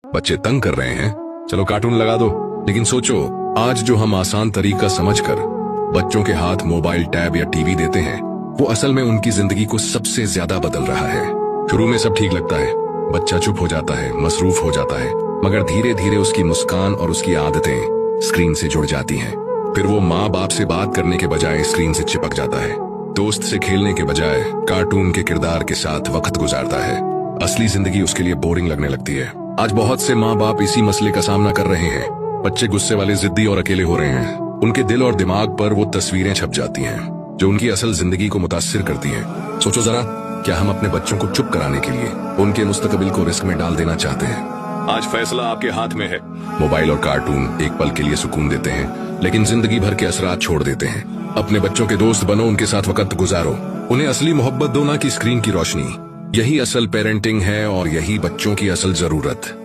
बच्चे तंग कर रहे हैं, चलो कार्टून लगा दो। लेकिन सोचो, आज जो हम आसान तरीका समझकर बच्चों के हाथ मोबाइल, टैब या टीवी देते हैं, वो असल में उनकी जिंदगी को सबसे ज्यादा बदल रहा है। शुरू में सब ठीक लगता है, बच्चा चुप हो जाता है, मसरूफ हो जाता है, मगर धीरे धीरे उसकी मुस्कान और उसकी आदतें स्क्रीन से जुड़ जाती हैं। फिर वो माँ बाप से बात करने के बजाय स्क्रीन से चिपक जाता है, दोस्त से खेलने के बजाय कार्टून के किरदार के साथ वक्त गुजारता है। असली जिंदगी उसके लिए बोरिंग लगने लगती है। आज बहुत से माँ बाप इसी मसले का सामना कर रहे हैं। बच्चे गुस्से वाले, जिद्दी और अकेले हो रहे हैं। उनके दिल और दिमाग पर वो तस्वीरें छप जाती हैं जो उनकी असल जिंदगी को मुतासिर करती हैं। सोचो जरा, क्या हम अपने बच्चों को चुप कराने के लिए उनके मुस्तकबिल को रिस्क में डाल देना चाहते हैं? आज फैसला आपके हाथ में है। मोबाइल और कार्टून एक पल के लिए सुकून देते हैं, लेकिन जिंदगी भर के असरात छोड़ देते हैं। अपने बच्चों के दोस्त बनो, उनके साथ वक्त गुजारो, उन्हें असली मोहब्बत दो, ना कि स्क्रीन की रोशनी। यही असल पेरेंटिंग है और यही बच्चों की असल जरूरत।